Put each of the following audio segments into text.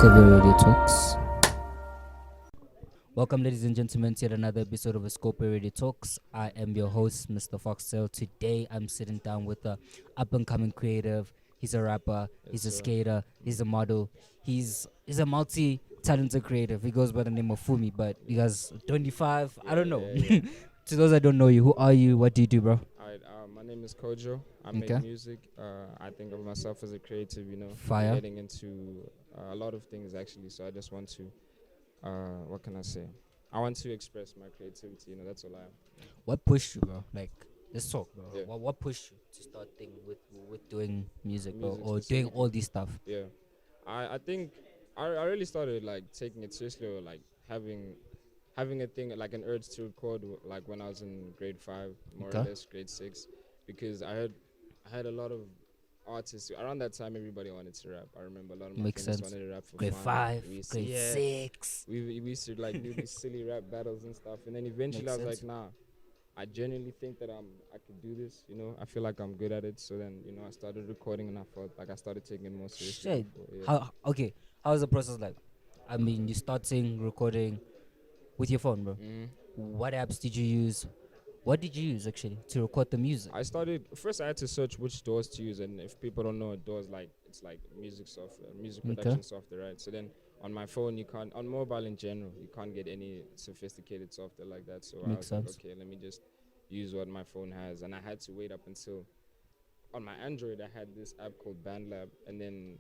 Escopia Radio Talks. Welcome, ladies and gentlemen, to yet another episode of Escopia Radio Talks. I am your host, Mr. Foxtel. Today, I'm sitting down with a up-and-coming creative. He's a rapper. He's a skater. He's a model. He's a multi-talented creative. He goes by the name of Fumi, but you guys 25. I don't know. To those that don't know you, who are you? What do you do, bro? Alright, my name is Kojo. I Okay. make music. I think of myself as a creative, Fire. I'm getting into a lot of things actually. So I just want to, what can I say? I want to express my creativity. That's all I am. What pushed you, bro? Like, let's talk, bro. Yeah. What pushed you to start thinking with doing music, bro, Music or doing specifically. all these stuff? Yeah, I think I really started like taking it seriously, or like having a thing like an urge to record like when I was in grade 5, more or Okay. less grade 6, because I had a lot of artists around that time. Everybody wanted to rap. I remember a lot of my Makes friends sense. wanted to rap for Grade fun. 5, We used to- grade yeah, 6. we used to like do these silly rap battles and stuff, and then eventually Makes I was sense. like, nah, I genuinely think that I could do this. I feel like I'm good at it. So then I started recording, and I felt like I started taking it more seriously. Shit. before, yeah. How is the process like? I mean, you start saying recording with your phone, bro. Mhm. What apps did you use? What did you use actually to record the music? I started first. I had to search which DAWs to use, and if people don't know, DAWs it's like music software, music Okay. production software, right? So then on my phone, you can't, on mobile in general, you can't get any sophisticated software like that. So I Makes was like, sense. okay, let me just use what my phone has, and I had to wait up until on my Android I had this app called BandLab, and then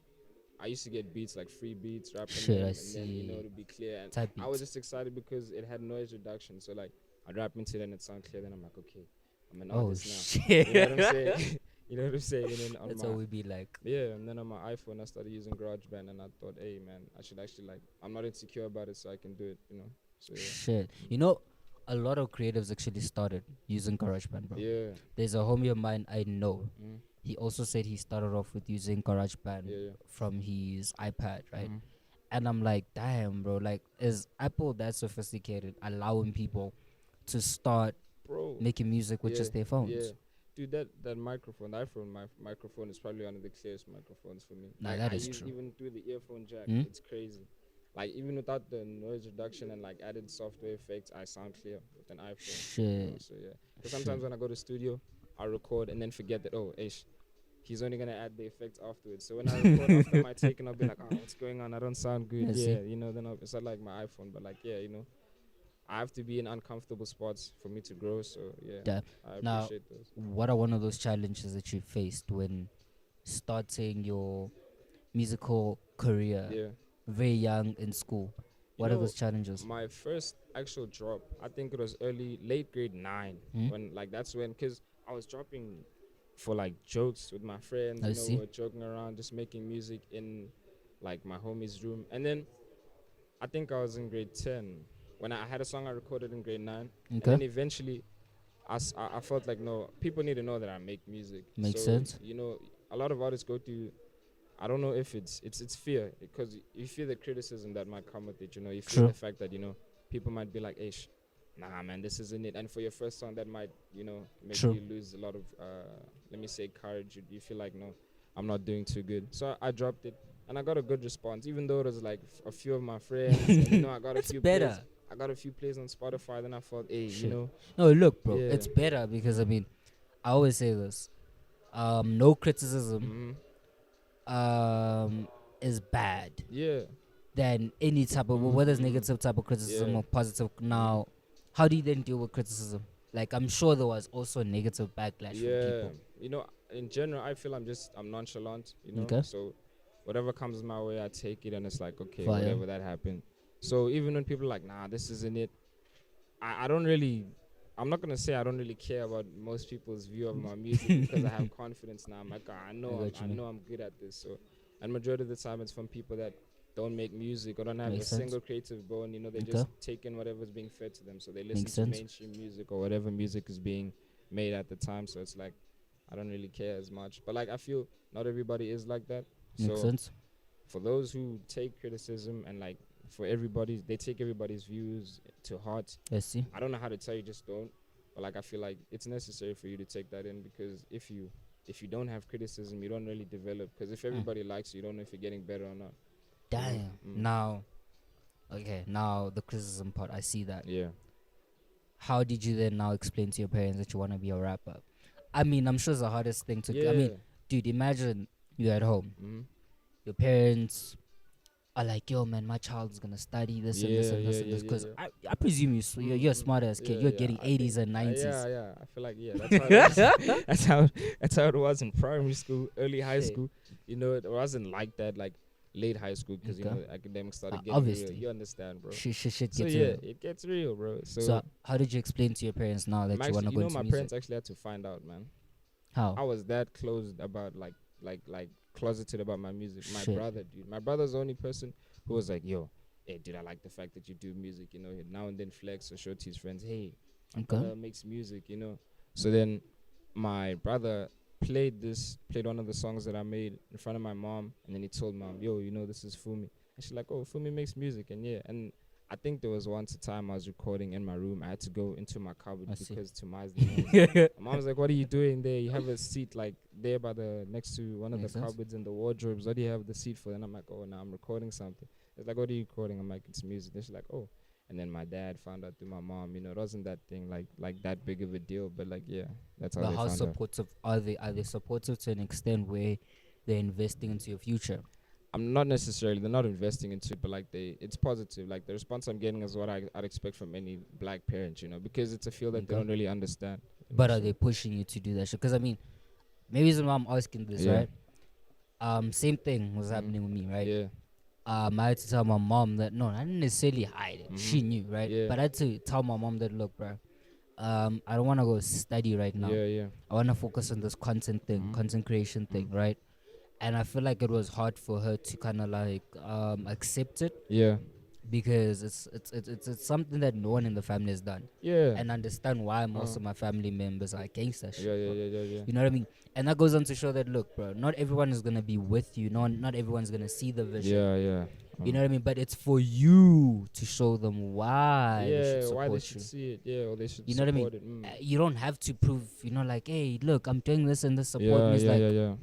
I used to get beats like free beats, rapping Shit, them, I and see. then to be clear. And Type I was beats. just excited because it had noise reduction. So like I'd rap into it and it sound clear. Then I'm like, okay, I'm an Oh artist now. shit. You know what I'm saying? You know what I'm saying? And then on That's my how we be like. and then on my iPhone I started using GarageBand, and I thought, hey man, I should actually like, I'm not insecure about it, so I can do it. So yeah. Shit. You know, a lot of creatives actually started using GarageBand, bro. Yeah. There's a homie of mine I know. Mm. He also said he started off with using GarageBand Yeah. from his iPad, right? Mhm. And I'm like, damn, bro. Like, is Apple that sophisticated, allowing people to start Bro. making music with yeah, just their phones? Yeah. Dude, that microphone, the iPhone microphone is probably one of the clearest microphones for me. Nah, Like, that I is use true. even through the earphone jack. Hmm? It's crazy. Like, even without the noise reduction and like added software effects, I sound clear with an iPhone. Shit. So yeah. Because sometimes when I go to studio, I record and then forget that, oh, ish, he's only gonna add the effects afterwards. So when I record after my take, and I'll be like, oh, what's going on? I don't sound good. I see. Then it's not like my iPhone, but like, I have to be in uncomfortable spots for me to grow. So yeah, Yeah. I Now, appreciate those. what are one of those challenges that you faced when starting your musical career Yeah. very young in school? What are know, those challenges? My first actual drop, I think it was late grade 9, Hmm? when like that's when, cause I was dropping for like jokes with my friends. I We see. were joking around, just making music in like my homie's room, and then I think I was in grade 10 when I had a song I recorded in grade 9, and Okay. then eventually I felt like, no, people need to know that I make music. Makes So, sense. A lot of artists go through. I don't know if it's fear, because you fear the criticism that might come with it. You fear True. the fact that people might be like, "Ish, nah, man, this isn't it." And for your first song, that might make True. you lose a lot of let me say courage. You feel like, no, I'm not doing too good. So I dropped it, and I got a good response, even though it was like a few of my friends. And, I got a It's few better. plays. I got a few plays on Spotify. Then I thought, hey, Shit. No, look, bro. Yeah. It's better because I mean, I always say this. No criticism is bad yeah. than any type of, whether it's negative type of criticism Yeah. or positive. Now, how do you then deal with criticism? Like, I'm sure there was also negative backlash from people. In general, I feel I'm nonchalant. Okay. So whatever comes my way, I take it, and it's like, okay, Fire. whatever that happened. So even when people are like, nah, this isn't it, I don't really. I'm not gonna say I don't really care about most people's view of my music, because I have confidence now. I'm like, I know I'm good at this. So, and majority of the time, it's from people that don't make music or don't have Makes a sense. single creative bone. They Okay. just take in whatever's being fed to them. So they listen Makes to sense. mainstream music or whatever music is being made at the time. So it's like, I don't really care as much. But like, I feel not everybody is like that. Makes So sense. for those who take criticism, and like they take everybody's views to heart. Let's see. I don't know how to tell you, just don't. But like, I feel like it's necessary for you to take that in, because if you don't have criticism, you don't really develop. Because if everybody likes you don't know if you're getting better or not. Damn. Now, okay, now the criticism part, I see that. Yeah. How did you then now explain to your parents that you want to be a rapper? I mean, I'm sure it's the hardest thing to. I mean, Yeah. dude, imagine you're at home. Mm-hmm. Your parents are like, yo, man, my child's gonna study this and this Yeah, and this yeah, and yeah, this. yeah, Because yeah. I presume you're a smart ass kid. Yeah, You're yeah. getting I 80s think, and 90s. yeah, yeah. I feel like that's how it was. That's how it was in primary school, early high Shit. school. It wasn't like that, like late high school, because Okay. academics started getting real. Obviously. You understand, bro? Shit So gets yeah, real. it gets real, bro. So how did you explain to your parents now that you want to go into my music? parents actually had to find out, man. How? I was that closed about like closeted about my music. My Shit. brother, dude. My brother's the only person who was like, yo, hey, dude, I like the fact that you do music. Now and then flex or show to his friends, hey, my brother makes music. So then my brother played one of the songs that I made in front of my mom, and then he told mom, yo, this is Fumi. And she's like, oh, Fumi makes music. And I think there was once a time I was recording in my room. I had to go into my cupboard because Tomas my mom was like, what are you doing there? You have a seat like there by next to one of the cupboards and the wardrobes. What do you have the seat for? And I'm like, oh, no, I'm recording something. It's like, what are you recording? I'm like, it's music. Then she's like, oh. And then my dad found out through my mom. It wasn't that thing like that big of a deal, but like, yeah, that's how But they how found out. supportive are they? Are they supportive to an extent where they're investing into your future? I'm not necessarily. They're not investing into it, but like it's positive. Like the response I'm getting is what I'd expect from any black parent, because it's a field that they don't really understand. But are they pushing you to do that shit? Because I mean, maybe it's why I'm asking this, right? Same thing was happening with me, right? Yeah. I had to tell my mom that no, I didn't necessarily hide it. She knew, right? Yeah. But I had to tell my mom that look, bro, I don't want to go study right now. Yeah. I want to focus on this content thing, content creation thing, right? And I feel like it was hard for her to kind of like accept it. Yeah. Because it's something that no one in the family has done. Yeah. And understand why most of my family members are against that shit. Yeah. You know what I mean? And that goes on to show that look, bro, not everyone is gonna be with you. Not everyone's gonna see the vision. Yeah. You know what I mean? But it's for you to show them why they should support why they you. should see it. Yeah, or they should. You know what I mean? It. You don't have to prove. Like, hey, look, I'm doing this and this. Support me. It's Yeah.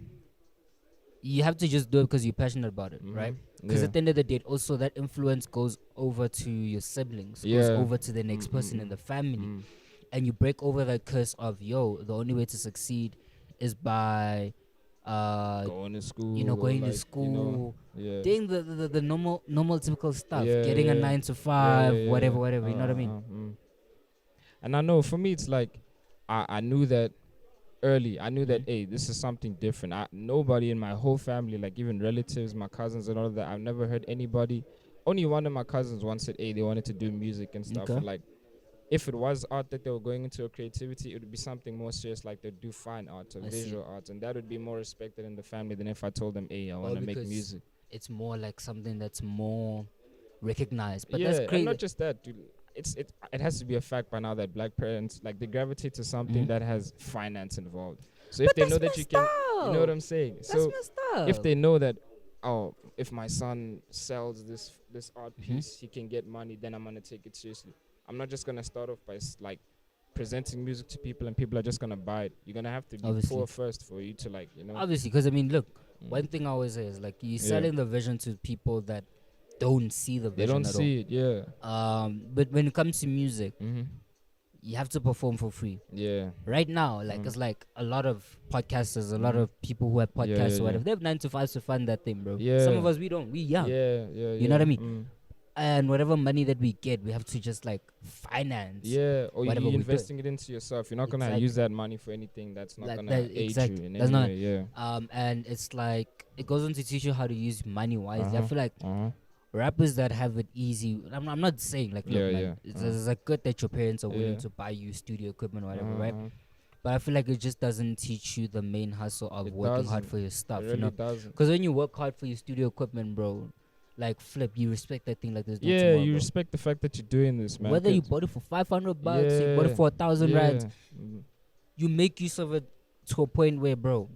You have to just do it because you're passionate about it, right? Because at the end of the day, also that influence goes over to your siblings, goes over to the next person in the family, and you break over that curse of the only way to succeed is by going to school. Going to school, doing the normal typical stuff, Yeah, getting a 9 to 5, whatever. You know what I mean? And I know for me, it's like I knew that early. I knew that hey, this is something different. Nobody in my whole family, like even relatives, my cousins and all of that, I've never heard anybody. Only one of my cousins once said, hey, they wanted to do music and stuff. And like, if it was art that they were going into, or creativity, it would be something more serious, like they'd do fine art or visual art, and that would be more respected in the family than if I told them, hey, I want to make music. It's more like something that's more recognized. But yeah, that's crazy. And not just that, dude. It has to be a fact by now that black parents, like, they gravitate to something that has finance involved. So if they know that you can, you know what I'm saying? That's so messed up. if they know that, oh, if my son sells this art piece, he can get money, then I'm gonna take it seriously. I'm not just gonna start off by like presenting music to people and people are just gonna buy it. You're gonna have to be poor first for you to Obviously, because I mean, look, one thing I always say is like you're selling the vision to people that don't see the vision. They don't see it, yeah. But when it comes to music, you have to perform for free. Yeah. Right now, like it's like a lot of podcasters, a lot of people who have podcasts or whatever, they have 9 to 5 to fund that thing, bro. Yeah. Some of us we don't. We young. Yeah. You know what I mean? And whatever money that we get, we have to just like finance. Yeah, or you're investing it into yourself. You're not gonna use that money for anything that's not gonna aid you in any way. Yeah. And it's like it goes on to teach you how to use money wisely. I feel like rappers that have it easy. I'm not saying like look, man, it's like good that your parents are willing to buy you studio equipment or whatever, right? But I feel like it just doesn't teach you the main hustle of working hard for your stuff. It really doesn't. Because when you work hard for your studio equipment, bro, like flip, you respect that thing like this. Yeah, you respect the fact that you're doing this, man. Whether you bought it for $500, you bought it for 1,000 rands, you make use of it to a point where, bro,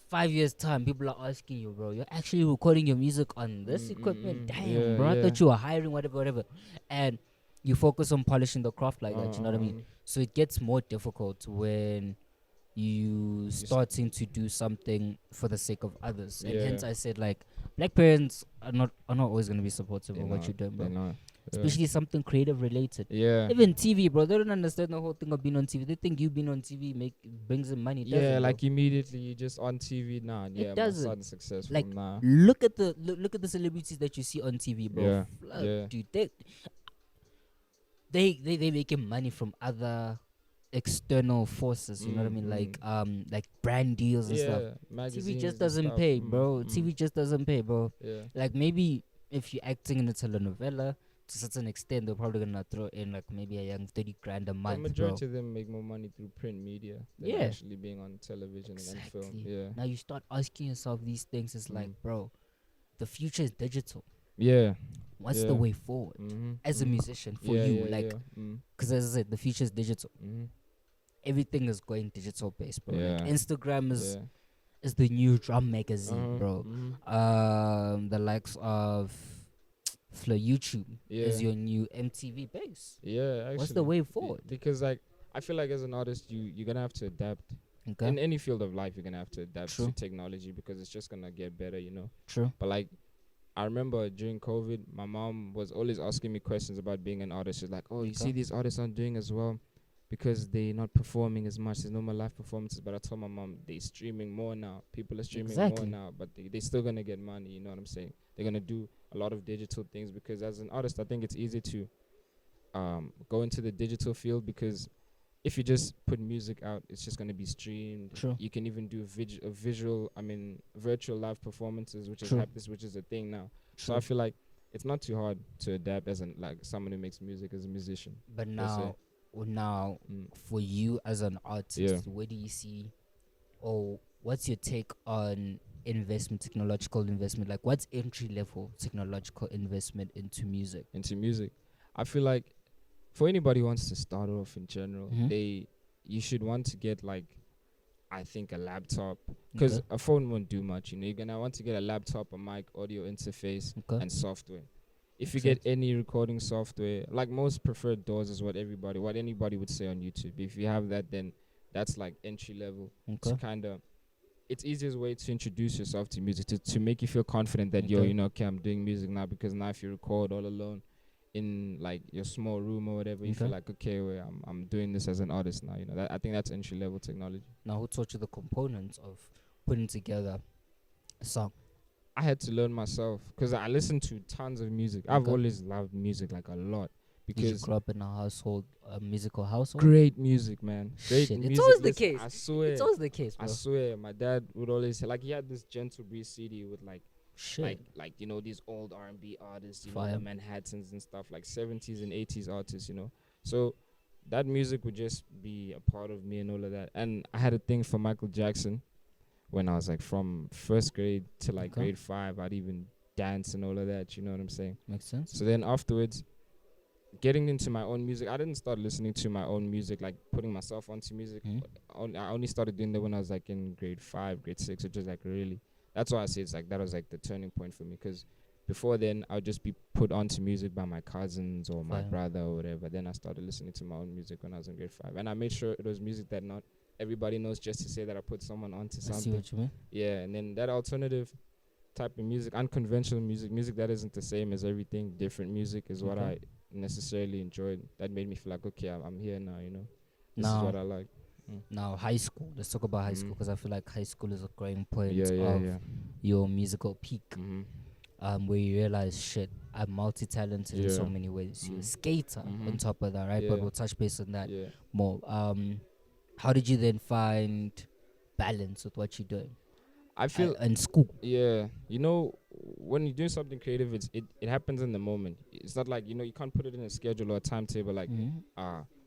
5 years time, people are asking you, bro, you're actually recording your music on this equipment. Damn, bro, I thought you were hiring whatever, and you focus on polishing the craft like that. You know what I mean? So it gets more difficult when you starting to do something for the sake of others. And Yeah. hence I said, like, black parents are not always gonna be supportive They're of what not. you're doing, They're bro. not. Yeah. Especially something creative related. Yeah. Even TV, bro. They don't understand the whole thing of being on TV. They think you being on TV brings them money. It Yeah, doesn't, like bro. immediately you just on TV now. Yeah, my doesn't. son's successful Like, now. look at the celebrities that you see on TV, bro. Yeah. Fuck, Yeah. dude, they making money from other external forces. You know what I mean? Like brand deals and stuff. Yeah, magazines TV just and doesn't stuff. pay, bro. TV just doesn't pay, bro. Yeah. Like, maybe if you're acting in a telenovela, to a certain extent, they're probably gonna throw in like maybe a young 30 grand a The month, bro. majority of them make more money through print media than Yeah. actually being on television and film. Exactly. Yeah. Now you start asking yourself these things. It's like, bro, the future is digital. Yeah. What's the way forward as a musician for you? Like, because as I said, the future is digital. Everything is going digital based, bro. Yeah. Like, Instagram is the new drum magazine, bro. The likes of YouTube is your new MTV base. Yeah, actually. What's the way forward? Because like I feel like as an artist, you're gonna have to adapt. Okay. In any field of life, you're gonna have to adapt True. to technology because it's just gonna get better, you know. True. But like, I remember during COVID, my mom was always asking me questions about being an artist. She's like, "Oh, you see these artists aren't doing as well because they're not performing as much. There's no more live performances." But I told my mom they're streaming more now. People are streaming more now, but they're still gonna get money. You know what I'm saying? They're gonna do a lot of digital things because as an artist, I think it's easy to go into the digital field because if you just put music out, it's just gonna be streamed. True. You can even do virtual live performances, which is a thing now. So I feel like it's not too hard to adapt as someone who makes music as a musician. But now, for you as an artist, where do you see, or what's your take on technological investment? Like, what's entry level technological investment into music? I feel like for anybody who wants to start off in general, you should want to get I think a laptop because a phone won't do much. You know, you're gonna want to get a laptop, a mic, audio interface, and software. If you get any recording software, like most preferred DAWs is what anybody would say on YouTube. If you have that, then that's like entry level to kind of. It's easiest way to introduce yourself to music to make you feel confident that okay, I'm doing music now because now if you record all alone in like your small room or whatever, you feel like okay, I'm doing this as an artist now. You know, I think that's entry level technology. Now, who taught you the components of putting together a song? I had to learn myself because I listened to tons of music. I've always loved music like a lot. Because did you grow up in a musical household? Great music, man. Great music. It's always the case. I swear. It's always the case, bro. I swear. My dad would always say, he had this Gentle Breeze CD with you know, these old R&B artists, you know, the Manhattans and stuff, like 70s and 80s artists, you know. So that music would just be a part of me and all of that. And I had a thing for Michael Jackson when I was from first grade to grade 5. I'd even dance and all of that, you know what I'm saying? Makes sense. So then afterwards, getting into my own music, I didn't start listening to my own music, putting myself onto music. I only started doing that when I was in grade 5, grade 6, which is really, that's why I say it's that was the turning point for me, because before then I would just be put onto music by my cousins or my brother or whatever. Then I started listening to my own music when I was in grade 5, and I made sure it was music that not everybody knows, just to say that I put someone onto something. I see what you mean. Yeah, and then that alternative type of music, unconventional music that isn't the same as everything, different music is what I necessarily enjoyed. That made me feel okay, I'm here now, you know. This is what I like. Now, high school. Let's talk about high school, because I feel like high school is a growing point of your musical peak, where you realize, shit, I'm multi-talented in so many ways. You're a skater on top of that, right? But we'll touch base on that more. How did you then find balance with what you're doing? I feel in school. Yeah, you know, when you're doing something creative, it happens in the moment. It's not you can't put it in a schedule or a timetable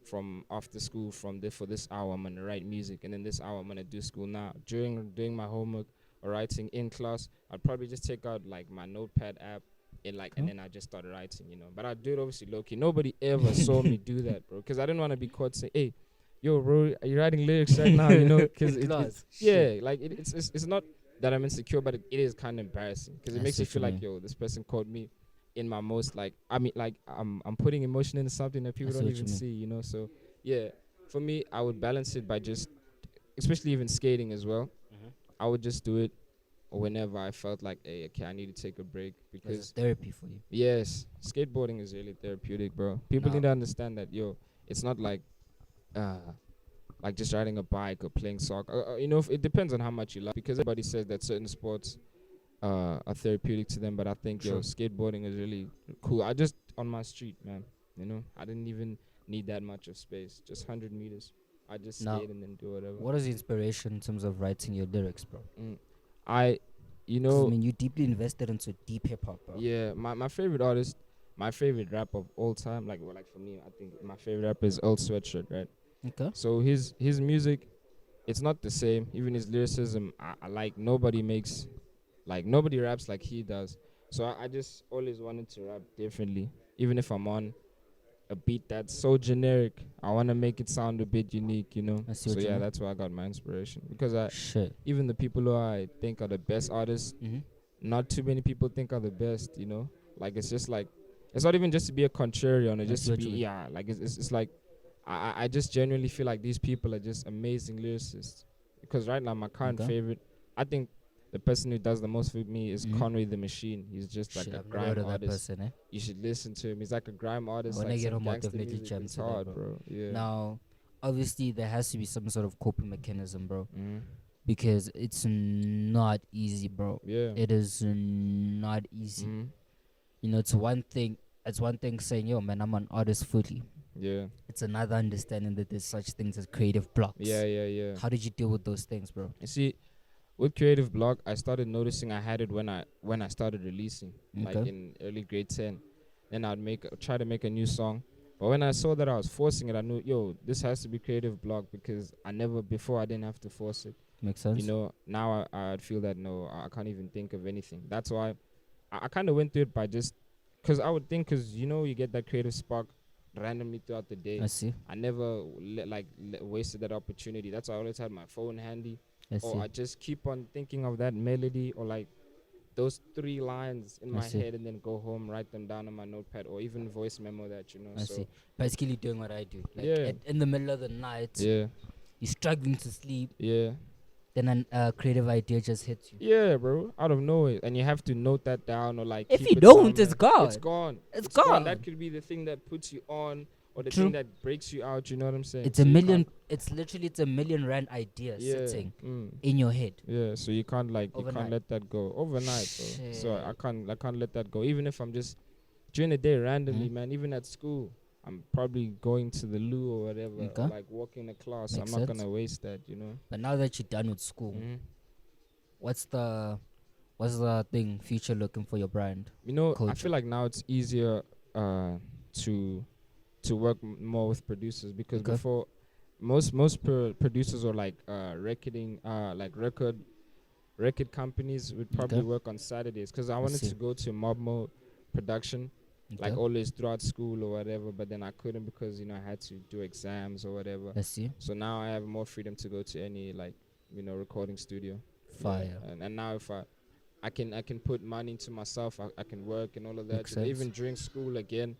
from after school for this hour I'm gonna write music, and then this hour I'm gonna do school. Now during doing my homework or writing in class, I'd probably just take out my notepad app and then I just start writing, you know. But I do it obviously low key. Nobody ever saw me do that, bro, because I didn't want to be caught saying, "Hey, yo, bro, are you writing lyrics right now?" You know, because it's not that I'm insecure, but it is kind of embarrassing because it makes you feel yo, this person called me in my most I'm putting emotion into something that people don't even see, you know. So yeah, for me, I would balance it by just especially even skating as well. Mm-hmm. I would just do it whenever I felt like, hey, okay, I need to take a break There's because therapy for you. yes, skateboarding is really therapeutic, bro. People Now, need to understand that, yo, it's not uh like just riding a bike or playing soccer. It depends on how much you love because everybody says that certain sports are therapeutic to them, but I think True. skateboarding is really cool. I just on my street, man. I didn't even need that much of space. Just 100 meters. I just Now, skate and then do whatever. what is the inspiration in terms of writing your lyrics, bro? Mm. I, you Because I know, mean, you deeply invested into deep hip hop, bro. yeah, my favorite artist, my favorite rap of all time, like for me, I think my favorite rapper is Earl Sweatshirt, right? Okay. So his music, it's not the same. Even his lyricism, I like nobody raps like he does. So I just always wanted to rap differently. Even if I'm on a beat that's so generic, I want to make it sound a bit unique. I see So what you yeah, mean. that's where I got my inspiration. Because Shit. even the people who I think are the best artists, Mm-hmm. not too many people think are the best. Like it's just like, it's not even just to be a contrarian or I just see to what be, you mean. yeah, like it's like, I just genuinely feel like these people are just amazing lyricists. Because right now, my current Okay. favorite, I think the person who does the most for me is Mhm. Conway the Machine. He's just like Shit, a I've never heard grime of that artist. person, eh? You should listen to him. He's like a grime artist, When like I get some home, I'll gangster definitely music. jam It's to that, hard, bro. bro. Yeah. Now, obviously, there has to be some sort of coping mechanism, bro, Mm-hmm. because it's not easy, bro. Yeah. It is not easy. Mm-hmm. It's one thing. It's one thing saying, "Yo, man, I'm an artist fully." Yeah. It's another understanding that there's such things as creative blocks. Yeah. Yeah. Yeah. How did you deal with those things, bro? You see, with creative block, I started noticing I had it when I started releasing, like Okay. in early grade 10. Then try to make a new song. But when I saw that I was forcing it, I knew, yo, this has to be creative block because I didn't have to force it. Makes sense. Now I feel that no, I can't even think of anything. That's why I kind of went through it by just, because I would think, because you get that creative spark randomly throughout the day. I see. I never wasted that opportunity. That's why I always had my phone handy, I or see. I just keep on thinking of that melody or like those 3 lines in I my see. head and then go home, write them down on my notepad or even voice memo that. I see. Basically, doing what I do. Like Yeah. in the middle of the night, Yeah, you're struggling to sleep, yeah, then a creative idea just hits you. yeah, bro, out of nowhere, and you have to note that down or like If keep you it don't, somewhere. it's gone. It's gone. It's gone. gone. That could be the thing that puts you on or the True. thing that breaks you out. You know what I'm saying? It's So a you million. can't- It's literally it's a million rand idea Yeah. sitting Mm. in your head. Yeah, so you can't Overnight. let that go overnight, bro. So I Shit. can't let that go. Even if I'm just during the day randomly, Mhm. man. Even at school, I'm probably going to the loo or whatever, Okay. or like walking the class. Makes I'm not sense. gonna waste that. But now that you're done with school, Mhm. what's the thing future looking for your brand? I Culture. feel like now it's easier to work more with producers because Okay. before most producers or like recording like record companies would probably Okay. work on Saturdays because I I wanted see. to go to Mob Mode production like Okay. always throughout school or whatever, but then I couldn't because I had to do exams or whatever. I see. So now I have more freedom to go to any like recording studio. Fire. Yeah. And now if I can put money into myself, I can work and all of that. Makes And sense. even during school again,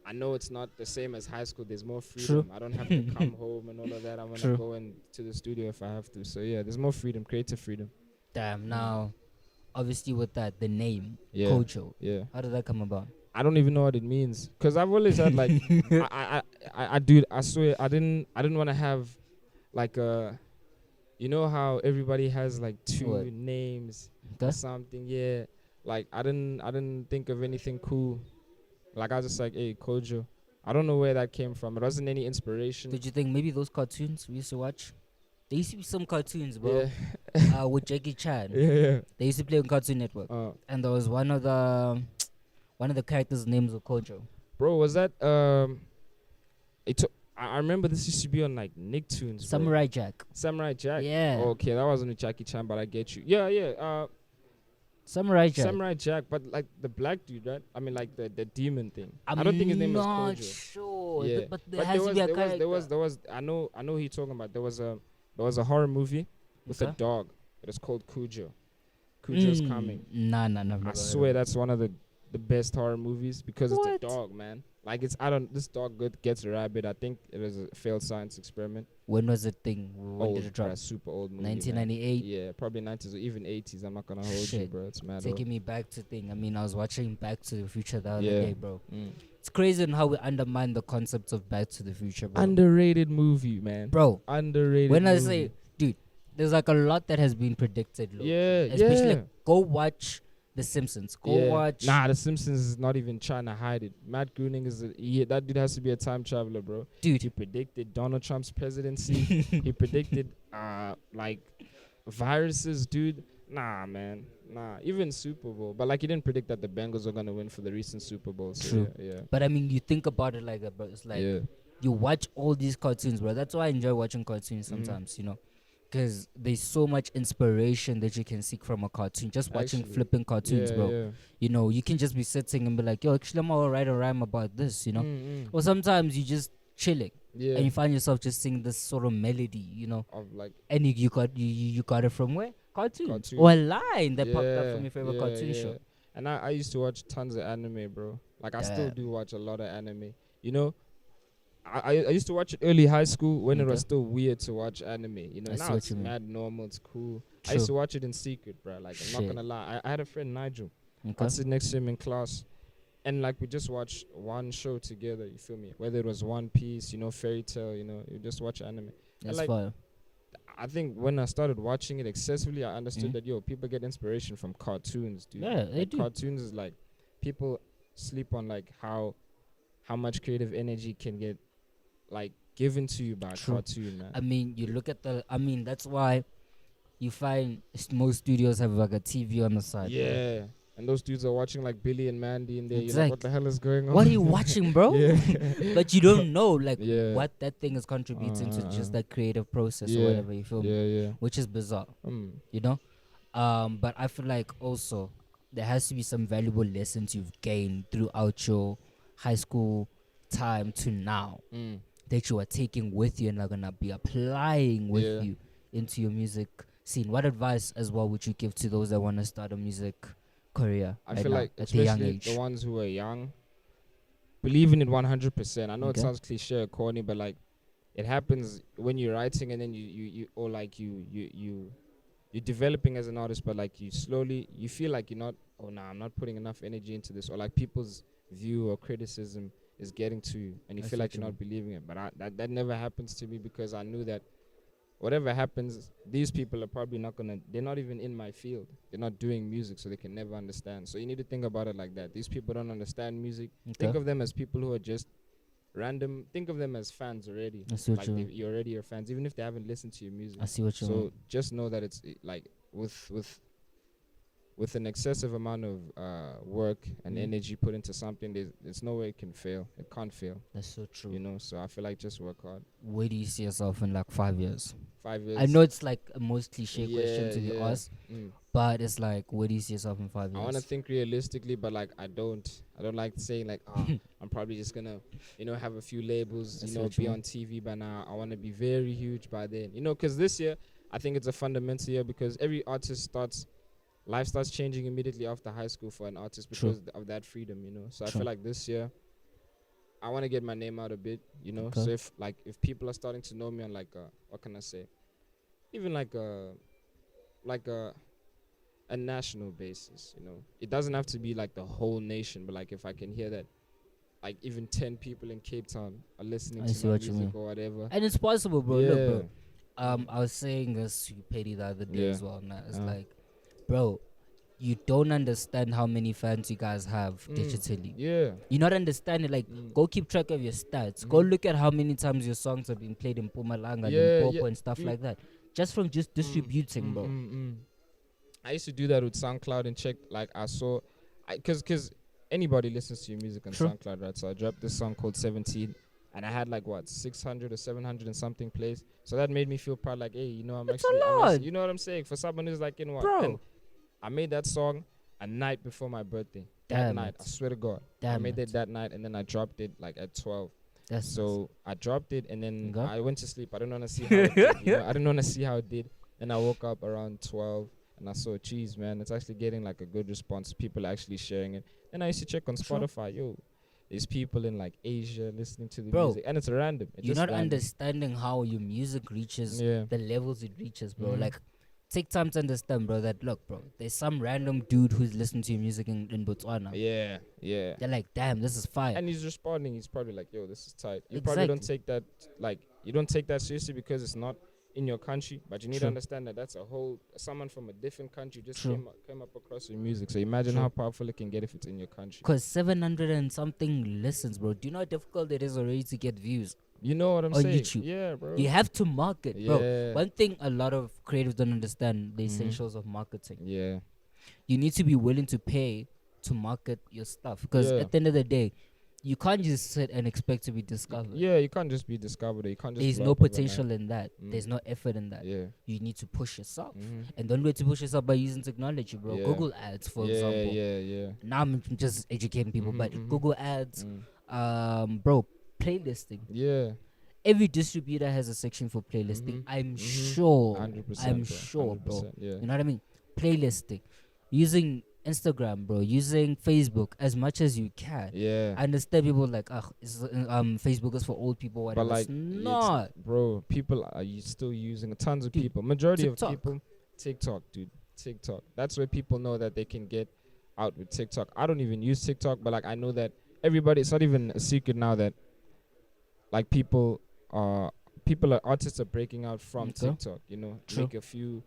I know it's not the same as high school. There's more True. freedom. I don't have to come home and all of that. I'm gonna True. go into the studio if I have to. So yeah, there's more freedom, creative freedom. Damn. Now, obviously, with that, the name Yeah. Kojo. Yeah. How did that come about? I don't even know what it means because I've always had like I dude, I swear I didn't want to have like you know how everybody has like two What? names Okay. or something. Yeah, like I didn't think of anything cool. Like I was just like, hey, Kojo. I don't know where that came from. It wasn't any inspiration. Did you think maybe those cartoons we used to watch? There used to be some cartoons, bro. Yeah. With Jackie Chan. Yeah. They used to play on Cartoon Network, and there was one of the characters' names was Kojo. Bro, was that I remember this used to be on like Nicktoons. Bro. Samurai Jack. Samurai Jack. Yeah. Okay, that wasn't with Jackie Chan, but I get you. Yeah. Samurai Jack. Samurai Jack, but like the black dude, right? I mean, like the demon thing. I'm I don't think his name was not Kojo. sure. Yeah. But there has to be a character. there was. I know who you're talking about. There was a horror movie with a Okay. dog. It is called Cujo. Cujo's coming. Nah. I swear that's one of the the best horror movies because it's a What? dog, man. Like this dog gets a rabbit. I think it was a failed science experiment. When was the thing? When did Old, it drop? bruh, super old movie. 1998. Yeah, probably 90s or even 80s. I'm not gonna hold you, Shit. bro. It's mad. Taking me back to thing. I mean, I was watching Back to the Future the other Yeah. day, bro. Mm. It's crazy on how we undermine the concepts of Back to the Future, bro. Underrated movie, man. Bro, Underrated. when I movie. say, dude, there's like a lot that has been predicted. Look. Yeah, Especially yeah. like, go watch The Simpsons. Go watch. Nah, The Simpsons is not even trying to hide it. Matt Groening that dude has to be a time traveler, bro. Dude. He predicted Donald Trump's presidency. He predicted like viruses, dude. Nah, man. Nah, even Super Bowl. But like he didn't predict that the Bengals were gonna win for the recent Super Bowl. So True. Yeah. But I mean, you think about it like that, bro. It's like you watch all these cartoons, bro. That's why I enjoy watching cartoons sometimes, you know. Because there's so much inspiration that you can seek from a cartoon. Just watching flipping cartoons, bro. Yeah. You know, you can just be sitting and be like, yo, actually, I'm going to write a rhyme about this, you know. Or sometimes you just chilling. Yeah. And you find yourself just singing this sort of melody, you know. Of like. And you got it from where? Cartoon. Or a line that popped up from your favorite cartoon show. And I used to watch tons of anime, bro. Like, I still do watch a lot of anime. You know, I used to watch it early high school when it was still weird to watch anime. You know, now it's mad normal. It's cool. True. I used to watch it in secret, bro. Like, I'm not gonna lie. I had a friend, Nigel. I'd sit next to him in class. And, like, we just watched one show together, you feel me? Whether it was One Piece, you know, Fairy Tail, you know, you just watch anime. That's like, fine. I think when I started watching it excessively, I understood that, people get inspiration from cartoons, dude. Yeah, they do. Cartoons is like, people sleep on, like, how much creative energy can get, like, given to you by a cartoon, man. I mean, you look at that's why you find most studios have like a TV on the side. Yeah. Bro. And those dudes are watching like Billy and Mandy and you're like, what the hell is going on? What are you watching, bro? But you don't know like what that thing is contributing to just that creative process or whatever, you feel me? Which is bizarre. You know? But I feel like also there has to be some valuable lessons you've gained throughout your high school time to now that you are taking with you and are gonna be applying with you into your music scene. What advice as well would you give to those that want to start a music career? I feel like especially the ones who are young, believe in it 100%. I know it sounds cliche or corny, but like it happens when you're writing and then you're developing as an artist, but like you feel like you're not, I'm not putting enough energy into this, or like people's view or criticism is getting to you and you feel like you're not believing it. But that never happens to me because I knew that whatever happens, these people are probably they're not even in my field. They're not doing music, so they can never understand. So you need to think about it like that. These people don't understand music. Think of them as people who are just random. Think of them as fans already. Like you're already your fans, even if they haven't listened to your music. I see what you mean. So just know that it's like with an excessive amount of work and energy put into something, there's no way it can fail. It can't fail. That's so true. You know, so I feel like just work hard. Where do you see yourself in like 5 years? 5 years. I know it's like a most cliche question to be asked, but it's like, where do you see yourself in 5 years? I want to think realistically, but like I don't like saying like, I'm probably just gonna, have a few labels, be on TV by now. I want to be very huge by then, because this year I think it's a fundamental year because every artist life starts changing immediately after high school for an artist because of that freedom, So I feel like this year I want to get my name out a bit, So if people are starting to know me on like what can I say, even like a national basis, It doesn't have to be like the whole nation, but like if I can hear that like even 10 people in Cape Town are listening to my music or whatever. And it's possible, bro. Look, bro. I was saying this to Petty the other day as well. Now it's like, bro, you don't understand how many fans you guys have digitally. Yeah. You not understanding, like, go keep track of your stats. Go look at how many times your songs have been played in Mpumalanga and Popo and stuff like that. Just from just distributing, bro. I used to do that with SoundCloud and check, like, because anybody listens to your music on SoundCloud, right? So I dropped this song called 17. And I had like 600 or 700 and something plays. So that made me feel proud. Like, hey, I'm actually, you know what I'm saying? For someone who's like, bro. And I made that song a night before my birthday. That night, I swear to God, I made it that night, and then I dropped it like at 12. So I dropped it, and then I went to sleep. I didn't want to see how it did. I didn't want to see how it did. Then I woke up around 12. and I saw, geez, man, it's actually getting like a good response. People are actually sharing it. Then I used to check on Sure. Spotify. Yo, there's people in like Asia listening to the Bro, music, and it's random. It's you're just not random. understanding how your music reaches Yeah. the levels it reaches, bro. Mhm. Like, take time to understand, bro, that look, bro, there's some random dude who's listening to your music in Botswana. Yeah, yeah. They're like, damn, this is fire. And he's responding. He's probably like, "Yo, this is tight." You probably don't take that seriously because it's not in your country. But you need to True. understand that that's a whole someone from a different country just True. came up across your music. So imagine True. how powerful it can get if it's in your country. Because 700 and something listens, bro. Do you know how difficult it is already to get views? You know what I'm On saying? YouTube. Yeah, bro. You have to market, bro. Yeah. One thing a lot of creatives don't understand, the Mhm. essentials of marketing. Yeah. You need to be willing to pay to market your stuff. Because Yeah. at the end of the day, you can't just sit and expect to be discovered. Yeah, you can't just be discovered. You can't just. There's blow no up overnight. potential in that. Mm. There's no effort in that. Yeah. You need to push yourself. Mhm. And the only way to push yourself by using technology, bro. Yeah. Google Ads, for Yeah, example. yeah. Now I'm just educating people, Mhm, but mhm. Google Ads, Mm. bro, playlisting. Yeah. Every distributor has a section for playlisting. Mhm, I'm mhm. sure. 100%. I'm bro. sure, bro. 100%, yeah. You know what I mean? Playlisting. Using Instagram, bro. Using Facebook as much as you can. Yeah. I understand people like, Facebook is for old people, whatever. But like, it's not. bro, people are still using tons of Dude, people. Majority TikTok. of people, TikTok, dude, TikTok. That's where people know that they can get out with TikTok. I don't even use TikTok, but like I know that everybody. It's not even a secret now that like artists are breaking out from Okay. TikTok. You know, True. make a few.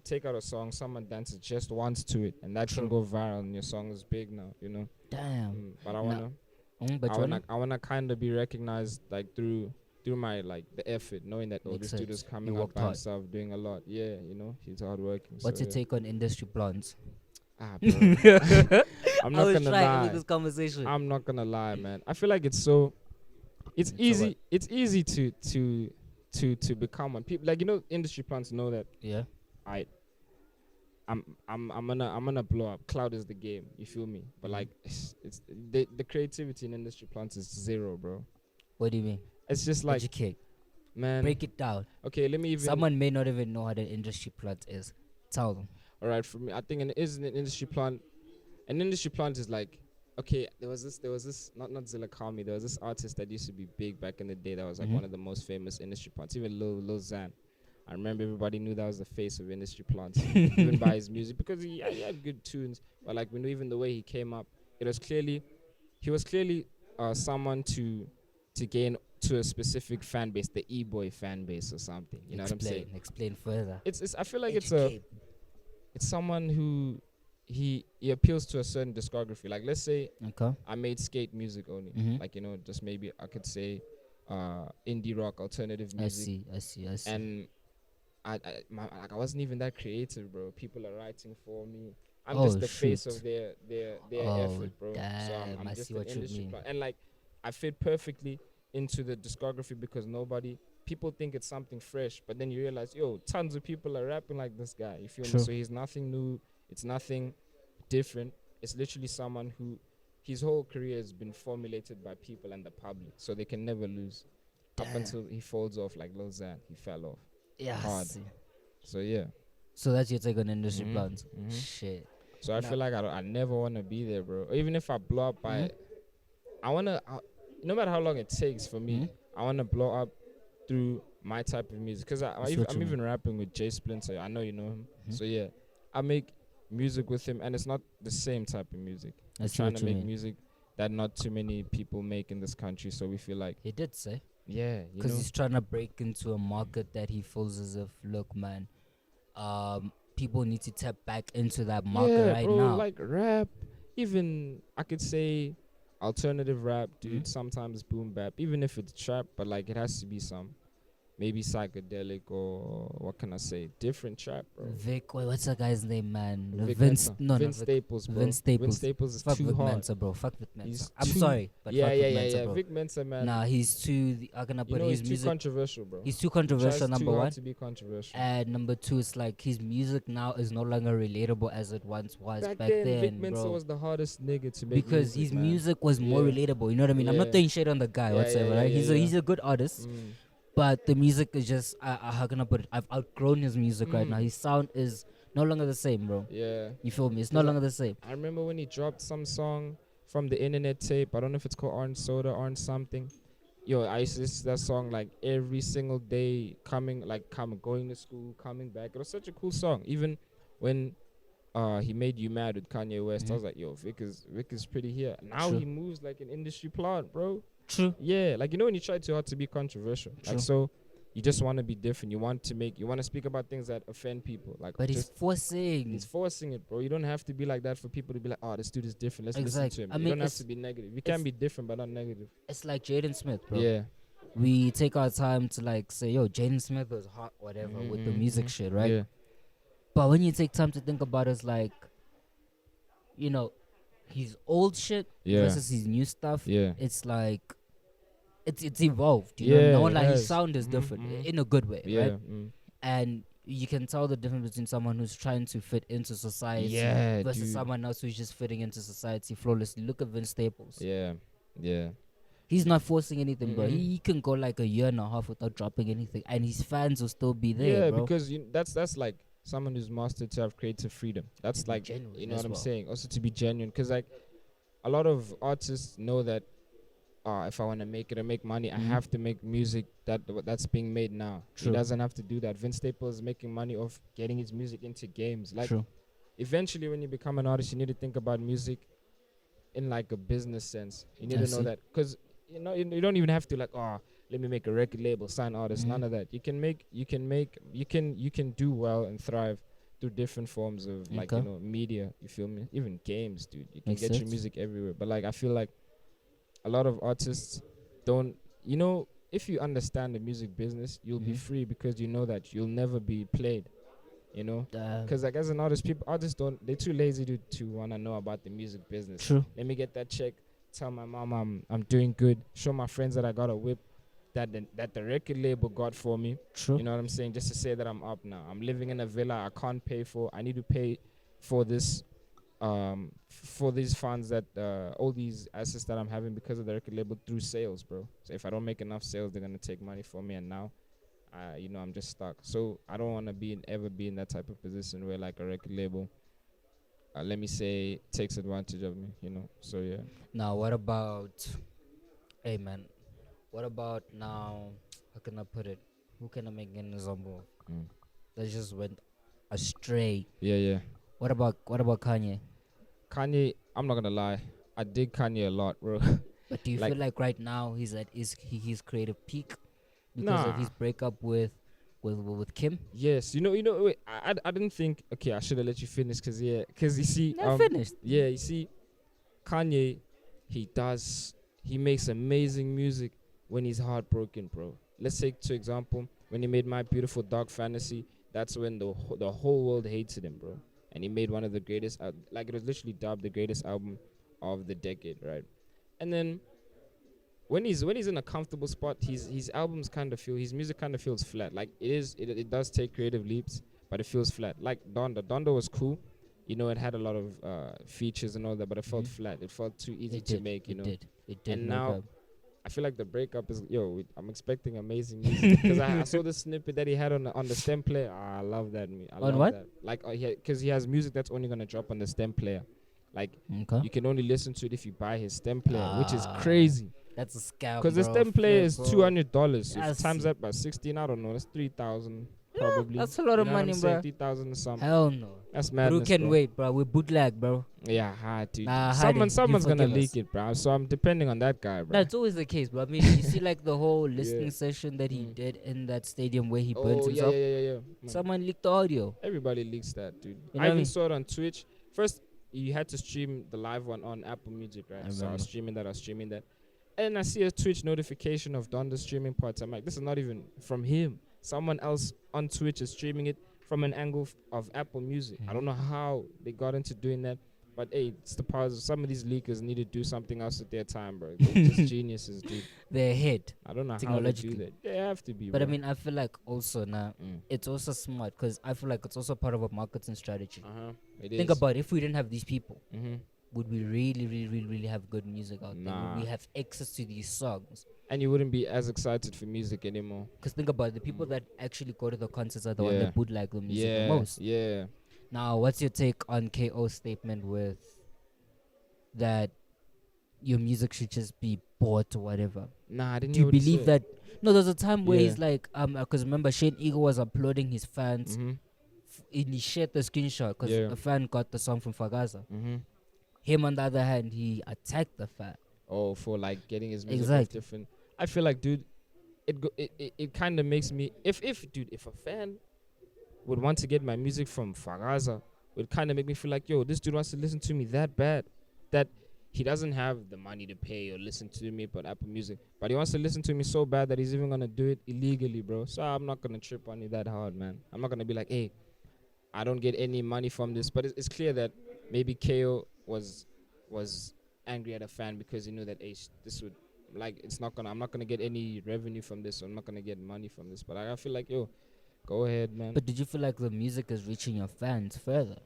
Take out a song, someone dances just once to it, and that True. can go viral, and your song is big now. You know, Damn. but I Nah. wanna, But you wanna- I wanna kind of be recognized like through my like the effort, knowing that Makes this dude is sense. coming He up worked by hard. himself, doing a lot. Yeah, you know, he's hardworking. What's so your take on industry plants? Ah, bro. I'm I not was gonna trying lie. with this conversation. I'm not gonna lie, man. I feel like it's easy. what? It's easy to become one. People like industry plants know that Yeah. I'm gonna blow up. Cloud is the game. You feel me? But Mhm. like it's the creativity in industry plants is zero, bro. What do you mean? It's just like, Educate. man. Break it down. Okay, let me even. Someone may not even know how the industry plant is. Tell them. All right, for me, I think an industry plant. An industry plant is like, okay, there was this not Zilla Kami. There was this artist that used to be big back in the day. That was like Mhm. one of the most famous industry plants. Even Lil Xan. I remember everybody knew that was the face of industry plants, even by his music, because he had good tunes. But like, we knew even the way he came up, he was clearly someone to gain to a specific fan base, the e-boy fan base or something. You know what I'm saying? Explain further. It's I feel like Educate. it's someone who he appeals to a certain discography. Like, let's say Okay. I made skate music only. Mhm. Like, just maybe I could say indie rock, alternative music. I see. And I wasn't even that creative, bro. People are writing for me. I'm Oh, just the face shoot. of their Oh, effort, bro. So damn, I'm I just see an what you industry mean. and like I fit perfectly into the discography because people think it's something fresh, but then you realize, tons of people are rapping like this guy. You feel True. me? So he's nothing new. It's nothing different. It's literally someone who his whole career has been formulated by people and the public, so they can never lose. Up Damn. until he falls off like Lil Xan, he fell off. Yeah. I hard. see. So yeah. So that's your take on industry Mhm, plants. mhm. Shit. So I Nah. feel like I never want to be there, bro. Or even if I blow up by, no matter how long it takes for me, Mhm. I want to blow up through my type of music. Because I see what you I'm mean. even rapping with Jay Splinter. I know you know him. Mhm. So yeah, I make music with him, and it's not the same type of music. I I'm see trying what to you make mean. music that not too many people make in this country. So we feel like, He did say. yeah, you Because know, he's trying to break into a market that he feels as if, look, man, people need to tap back into that market yeah, right bro, now. like rap, even I could say alternative rap, dude. Mhm. Sometimes boom bap, even if it's trap, but like it has to be some maybe psychedelic or what can I say, different trap, bro. Vic, what's that guy's name, man? Vic Vince, Mensa. no, Vince Vic, Staples, bro. Vince Staples. Vince Staples is Fuck too Vic hard. Mensa, bro. Fuck Vic Mensa. He's I'm too- sorry, but yeah, fuck yeah, Vic yeah, Mensa, yeah. bro. Vic Mensa, man. Nah, he's too. How can I you put know, it? he's His too music? controversial, bro. He's too He controversial. tries Number too hard one, to be controversial. and number two, it's like his music now is no longer relatable as it once was. Back Back then, Vic then, Mensa bro. was the hardest nigga to make Because music, his man. music was more Yeah. relatable. You know what I mean? I'm not Yeah. throwing shade on the guy Yeah, whatsoever, yeah, right? yeah, He's yeah. a good artist, Mm. but the music is just how can I put it? I've outgrown his music right now. Mm. His sound is No longer the same, bro. Yeah. You feel me? It's no 'Cause longer the same. I remember when he dropped some song from the internet tape. I don't know if it's called Orange Soda, Orange something. Yo, I used to listen to that song like every single day, going to school, coming back. It was such a cool song. Even when he made You Mad with Kanye West, I was like, yo, Vic is pretty here. Now True. he moves like an industry plant, bro. True. Yeah, like, you know, when you try too hard to be controversial, True. like, so you just want to be different. You want to speak about things that offend people. Like, But he's just forcing. it, bro. You don't have to be like that for people to be like, oh, this dude is different. Let's listen Exactly. to him. I You mean, don't have to be negative. You can be different, but not negative. It's like Jaden Smith, bro. Yeah. We take our time to like say, yo, Jaden Smith was hot, whatever, with the music shit, right? Yeah. But when you take time to think about it, it's like, you know, his old shit versus his new stuff. Yeah. It's like, it's evolved. You know, no one like his sound is different in a good way, right? And you can tell the difference between someone who's trying to fit into society versus someone else who's just fitting into society flawlessly. Look at Vince Staples. Yeah. Yeah. He's not forcing anything, bro. He can go like a year and a half without dropping anything, and his fans will still be there, Yeah, bro. because that's like someone who's mastered to have creative freedom. That's like, you know what I'm saying? Also to be genuine, because like a lot of artists know that if I want to make it or make money, I have to make music that's being made now. True. He doesn't have to do that. Vince Staples is making money off getting his music into games. Like, True. eventually, when you become an artist, you need to think about music in like a business sense. You need to know that, because you don't even have to like, let me make a record label, sign artists. None of that. You can do well and thrive through different forms of like, media. You feel me? Even games, dude. You can get your music everywhere. But like, I feel like a lot of artists don't, if you understand the music business, you'll be free, because you know that you'll never be played, because like as an artist, artists they're too lazy to want to know about the music business. True. Let me get that check, tell my mom I'm doing good, show my friends that I got a whip that the record label got for me. True. You know what I'm saying? Just to say that I'm up now. I'm living in a villa I can't pay for. I need to pay for this, for these funds that all these assets that I'm having because of the record label through sales, bro. So if I don't make enough sales, they're gonna take money from me, and now, I'm just stuck. So I don't want to ever be in that type of position where like a record label, let me say, takes advantage of me. So yeah. Now, what about, hey man, what about now? How can I put it? Who can I make an example? That just went astray. Yeah. What about Kanye? Kanye, I'm not gonna lie, I dig Kanye a lot, bro. But do you feel like right now he's at his creative peak because of his breakup with Kim? Yes, wait, I didn't think. Okay, I should have let you finish, because you see, Finished. Yeah, you see, Kanye, he makes amazing music when he's heartbroken, bro. Let's take to example when he made My Beautiful Dark Fantasy. That's when the whole world hated him, bro. And he made one of the greatest, like it was literally dubbed the greatest album of the decade, right? And then when he's in a comfortable spot, his music kind of feels flat. Like it does take creative leaps, but it feels flat. Like Donda was cool, it had a lot of features and all that, but it felt flat. It felt too easy to make, It did. And now I feel like the breakup is, I'm expecting amazing music, because I saw the snippet that he had on the stem player. I love that. I love what? that. Like, because he has music that's only gonna drop on the stem player. Like, you can only listen to it if you buy his stem player, which is crazy. That's a scam. Because the stem player is $200. If times that by 16, I don't know. That's 3,000 probably. That's a lot of money, bro. 3,000 or something. Hell no. That's madness. Who can wait, bro? We bootleg, bro. Yeah, hard to. Nah, someone's gonna leak it, bro. So I'm depending on that guy, bro. That's always the case, bro. I mean, you see, like the whole listening session that he did in that stadium where he burnt himself. Yeah. Someone leaked the audio. Everybody leaks that, dude. You know I even what I mean? saw it on Twitch. First, you had to stream the live one on Apple Music, right? So I was streaming that. And I see a Twitch notification of Donda's streaming parts. I'm like, this is not even from him. Someone else on Twitch is streaming it from an angle of Apple Music. I don't know how they got into doing that. But hey, it's the powers. Some of these leakers need to do something else with their time, bro. They're just geniuses, dude. They're ahead. I don't know how they do that. They have to be, But bro. I mean, I feel like also now, it's also smart, because I feel like it's also part of a marketing strategy. Think about it, if we didn't have these people, would we really have good music out there? Would we have access to these songs? And you wouldn't be as excited for music anymore. Because think about it, the people that actually go to the concerts are the ones that bootleg the music the most. Yeah. Now, what's your take on KO's statement with that your music should just be bought or whatever? Nah, I didn't Do hear you what he believe said. that? No, there's a time where Yeah. he's like, because remember Shane Eagle was applauding his fans. Mhm. And he shared the screenshot because Yeah. a fan got the song from Fagaza. Mhm. Him, on the other hand, he attacked the fan. Oh, for like getting his music off Exactly. different. I feel like, dude, it kind of makes me if a fan would want to get my music from Fagaza, it would kind of make me feel like, yo, this dude wants to listen to me that bad that he doesn't have the money to pay or listen to me but Apple Music, but he wants to listen to me so bad that he's even gonna do it illegally, bro. So I'm not gonna trip on it that hard, man. I'm not gonna be like, hey, I don't get any money from this. But it's clear that maybe KO was angry at a fan because he knew that, hey, this would, like, it's not gonna, I'm not gonna get any revenue from this, so I'm not gonna get money from this. But I feel like, yo, go ahead, man. But did you feel like the music is reaching your fans further?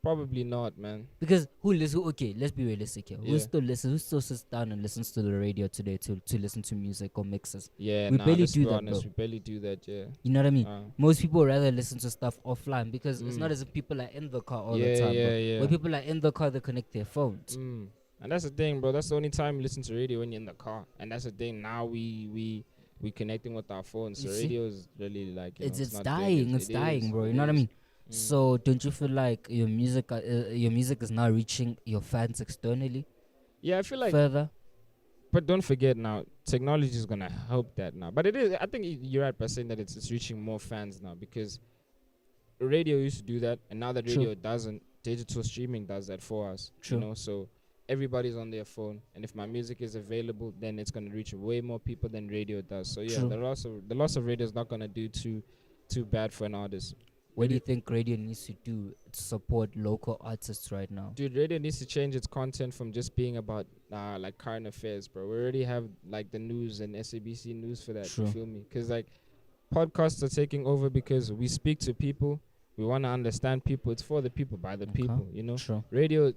Probably not, man. Because who listen? Okay, let's be realistic here. Who Yeah. still listens? Who still sits down and listens to the radio today to listen to music or mixes? Yeah, We nah, barely let's do be that, honest, bro. we barely do that, yeah. You know what I mean? Uh, Most people rather listen to stuff offline because it's not Mm. as if people are in the car all Yeah, the time, bro. yeah, yeah. When people are in the car, they connect their phones. And that's the thing, bro. That's the only time you listen to radio, when you're in the car. And that's the thing. Now we connecting with our phones. So You see? radio is really like, It's not dying. dead. It's dying, bro. You know what I is. mean? So don't you feel like your music is now reaching your fans externally Yeah, I feel like, further? but don't forget now, technology is gonna help that now. But it is. I think you're right by saying that it's reaching more fans now, because radio used to do that, and now that True. radio doesn't, digital streaming does that for us. True. You know, so everybody's on their phone, and if my music is available, then it's gonna reach way more people than radio does. So yeah, True. the loss of radio is not gonna do too bad for an artist. What do you think radio needs to do to support local artists right now? Dude, radio needs to change its content from just being about like current affairs, bro. We already have like the news and SABC news for that. True. You feel me? Because like podcasts are taking over because we speak to people. We want to understand people. It's for the people, by the people. You know, True. radio,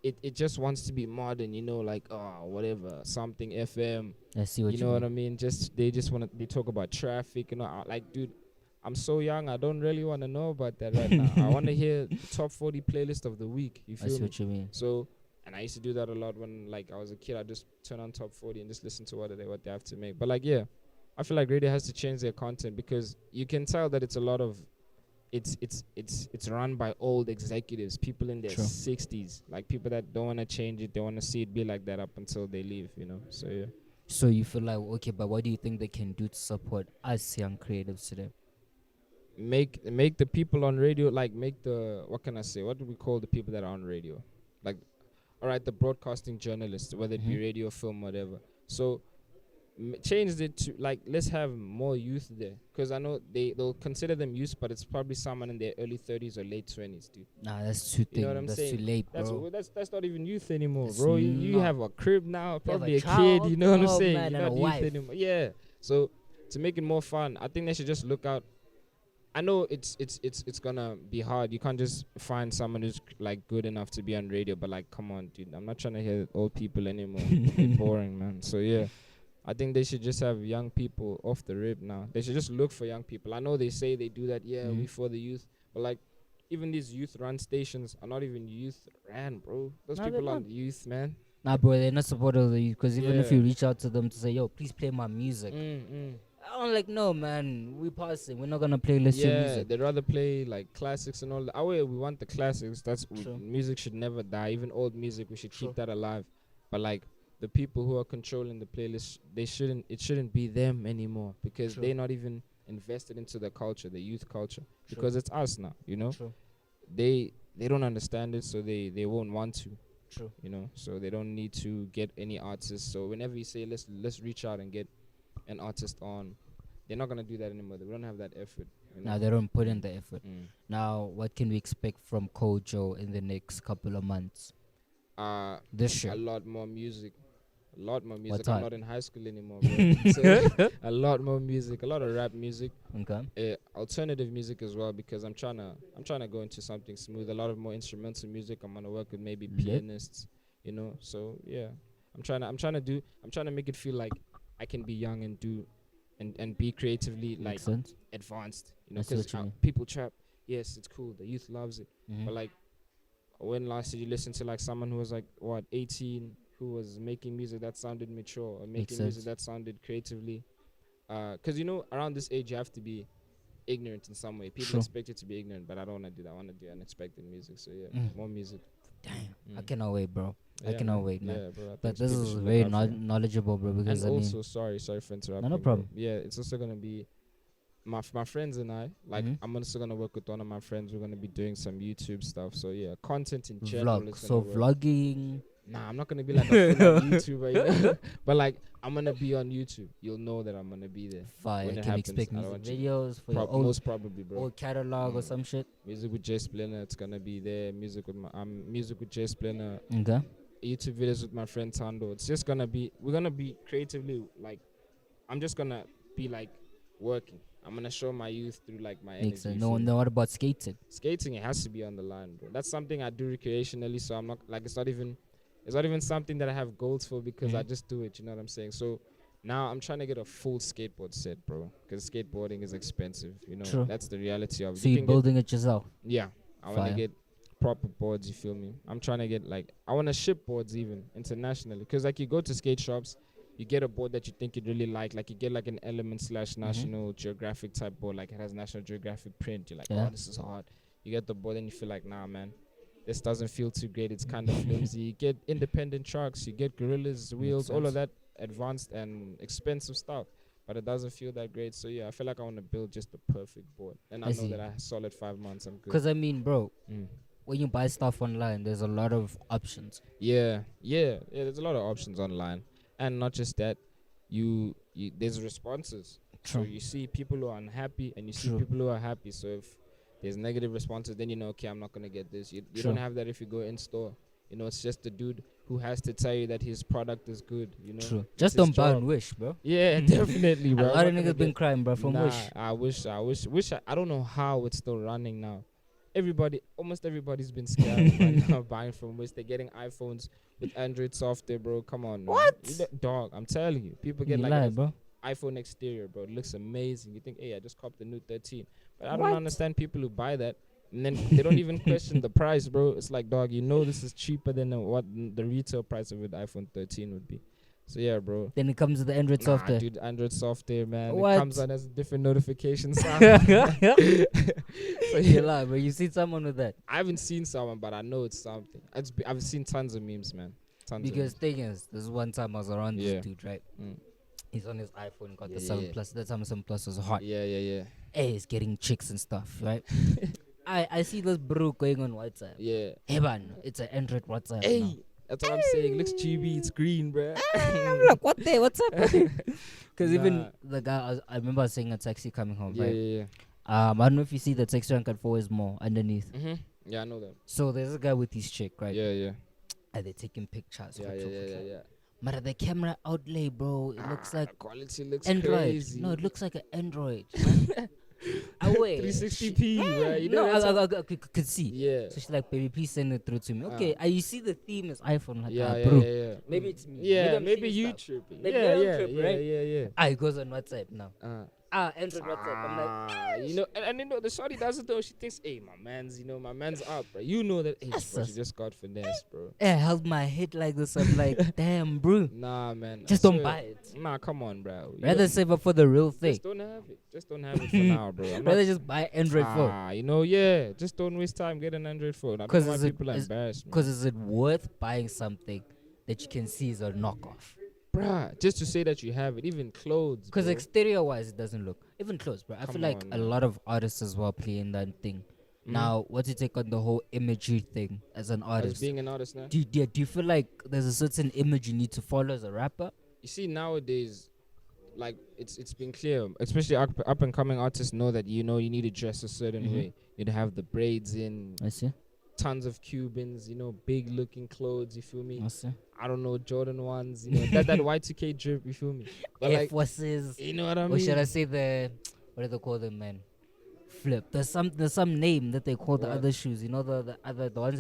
it just wants to be modern. You know, like whatever, something FM. I see what You you know mean. what I mean? They just want to. They talk about traffic. You know, like, dude, I'm so young. I don't really want to know about that right now. I want to hear the top 40 playlist of the week. You I feel see me? what you mean. So, and I used to do that a lot when like I was a kid. I just turn on top 40 and just listen to what they have to make. But like, yeah, I feel like radio has to change their content, because you can tell that it's a lot of, it's run by old executives, people in their True. 60s, like people that don't want to change it. They want to see it be like that up until they leave. You know. So yeah. So you feel like, okay, but what do you think they can do to support us young creatives today? Make the people on radio, like, make the, what can I say, what do we call the people that are on radio, like, all right, the broadcasting journalists, whether it be radio, film, whatever. So change it to, like, let's have more youth there, because I know they'll consider them youth, but it's probably someone in their early 30s or late 20s, dude. Nah, that's too You know what I'm that's saying? too late, bro. That's not even youth anymore, It's bro. You not. have a crib now, You have probably a a kid. child, You know what I'm oh, saying? man, You're and a not youth wife. anymore. Yeah. So to make it more fun, I think they should just look out. I know it's gonna be hard. You can't just find someone who's like good enough to be on radio. But like, come on, dude. I'm not trying to hear old people anymore. It's boring, man. So yeah, I think they should just have young people off the rip now. They should just look for young people. I know they say they do that. Yeah, we for the youth. But like, even these youth-run stations are not even youth-ran, bro. Those No, people they're aren't youth, man. Nah, bro, they're not supportive of the youth. Because even if Yeah. you reach out to them to say, yo, please play my music, Mm-mm. I'm like, no, man, we passing. We're not gonna play your Yeah, music. they'd rather play like classics and all that. We want the classics. True. Music should never die. Even old music, we should True. keep that alive. But like, the people who are controlling the playlist, it shouldn't be them anymore, because True. they're not even invested into the culture, the youth culture, because it's us now. You know, True. they don't understand it, so they won't want to. True. You know, so they don't need to get any artists. So whenever you say let's reach out and get an artist on, they're not gonna do that anymore. They don't have that effort. You know? Now they don't put in the effort. Mm. Now, what can we expect from Kojo in the next couple of months? This year. A lot more music. A lot more music. type? I'm not in high school anymore, bro. So a lot more music. A lot of rap music. Okay. Alternative music as well, because I'm trying to go into something smooth. A lot of more instrumental music. I'm gonna work with maybe Lit. pianists. You know. So yeah, I'm trying to make it feel like I can be young and do and be creatively like Makes sense. advanced. You know, I see what because you mean. people trap. yes, it's cool. The youth loves it. Mhm. But like, when last did you listen to like someone who was like what 18, who was making music that sounded mature or Makes making music sense. that sounded creatively? Because you know, around this age, you have to be ignorant in some way. People True. expect you to be ignorant, but I don't want to do that. I want to do unexpected music. So yeah, Mm. more music. Damn, I Mm. cannot wait, bro. I Yeah, cannot man. wait, man. Yeah, bro. I But think this people is should look very out for it. knowledgeable, bro. Because And I also, mean, sorry for interrupting. no bro. problem. Yeah, it's also gonna be my friends and I. Like, Mhm. I'm also gonna work with one of my friends. We're gonna be doing some YouTube stuff. So yeah, content in general Vlog. is So gonna work. vlogging. Nah, I'm not gonna be like a full on YouTuber, you know? But like, I'm gonna be on YouTube. You'll know that I'm gonna be there Fire. when it Can happens. expect I don't music want you. videos for your Most probably, bro. old catalog or some shit. Music with Jay Splinter, it's gonna be there. Music with Jay Splinter. Okay. YouTube videos with my friend Tando. It's just gonna be, we're gonna be creatively like, I'm just gonna be like working. I'm gonna show my youth through like my Makes energy. sense. you No, feel me? no. What about skating? Skating, it has to be on the line, bro. That's something I do recreationally, so I'm not like, it's not even something that I have goals for because I Mhm. just do it. You know what I'm saying? So now I'm trying to get a full skateboard set, bro, because skateboarding is expensive. You know, True. that's the reality of it. So You you're can get, building it yourself. yeah. I want to Fire. get proper boards. You feel me? I'm trying to get like, I want to ship boards even internationally, because like you go to skate shops, you get a board that you think you'd really like you get like an Element / National Geographic type board, like it has National Geographic print. You're like, Yeah. oh, this is hard. You get the board and you feel like, nah, man, this doesn't feel too great. It's kind of flimsy. You get independent trucks, you get gorillas wheels, all of sense. that advanced and expensive stuff, but it doesn't feel that great. So yeah, I feel like I want to build just the perfect board, and I I know see. that I have solid 5 months. I'm good. Because I mean, bro, Mm. when you buy stuff online, there's a lot of options. Yeah. There's a lot of options online, and not just that. You there's responses. True. So you see people who are unhappy, and you see True. people who are happy. So if there's negative responses, then you know, okay, I'm not gonna get this. You True. don't have that if you go in store. You know, it's just the dude who has to tell you that his product is good. You know, True. It's Just his don't buy job. and wish, bro. Yeah, definitely, A bro. lot I'm of not gonna niggas been get- crying, bro, from Nah, wish. I wish. I don't know how it's still running now. Almost everybody's been scared right now buying from Wish. They're getting iPhones with Android software, bro. Come on, man. What? Dog, I'm telling you. People get You like lie, an bro. iPhone exterior, bro. It looks amazing. You think, hey, I just copped the new 13. But I don't What? understand people who buy that. And then they don't even question the price, bro. It's like, dog, you know this is cheaper than what the retail price of an iPhone 13 would be. So, yeah, bro. Then it comes to the Android software. Dude, Android software, man. What? It comes on as a different notification sound. So, You yeah. lie, bro. You see someone with that. I haven't seen someone, but I know it's something. I've seen tons of memes, man. Tons Because of thing is, there's one time I was around Yeah. this dude, right? memes. He's on his iPhone, got Yeah, the yeah, 7 yeah. Plus. That time 7 Plus was hot. Yeah. Hey, he's getting chicks and stuff, right? I see this bro going on WhatsApp. Yeah. Hey, man, it's an Android WhatsApp. Hey, now. that's what I'm saying. Looks GB, it's green, bruh. I'm like, what the? What's up? Because even Nah. the guy, I remember seeing a taxi coming home, Yeah, right? yeah. I don't know if you see the text rank at 4 is more underneath. Mm-hmm. Yeah, I know that. So there's a guy with his chick, right? Yeah. And they're taking pictures. Yeah. But the camera outlay, bro, it looks like the quality looks Android. crazy. No, it looks like an Android. Man. Away. 360p, right? You No, know that's how- I could see. Yeah. So she's like, baby, please send it through to me. Okay, you see the theme is iPhone. Like, Yeah. bro. Maybe it's me. Yeah, I'm maybe seeing you stuff. tripping. Maybe Yeah, I'm yeah, tripping, yeah, right? yeah. It goes on WhatsApp now. Android WhatsApp. I'm like, You know, and you know, the shorty does it though. She thinks, hey, my man's up, bro. You know that, hey, Yes, bro, she sis. just got finesse, bro. I held my head like this. I'm like, damn, bro. Nah, man. I Just don't swear. buy it. Nah, come on, bro. You Rather don't- save up for the real thing. just don't have it. Just don't have it for now, bro. I'm not- Rather just buy Android phone. you know, yeah. Just don't waste time. Get an Android phone. I don't 'Cause know why is it- people are is- embarrassed, man. Because is it worth buying something that you can see is a knockoff? Bruh, just to say that you have it, even clothes. Because bro. exterior wise, it doesn't look even close, bro. I Come feel like on, a man. lot of artists as well play in that thing. Mhm. Now, what's your take on the whole imagery thing as an As artist? being an artist now. Do you feel like there's a certain image you need to follow as a rapper? You see, nowadays, like it's been clear, especially up and coming artists know that you need to dress a certain Mhm. way. You need to have the braids in, I see. tons of Cubans, big looking clothes. You feel me? I see. I don't know, Jordan ones. That Y2K drip. You feel me? But Air like, Forces. you know what I mean? Or should I say what do they call them, man? Flip. There's some name that they call the What? other shoes. You know the ones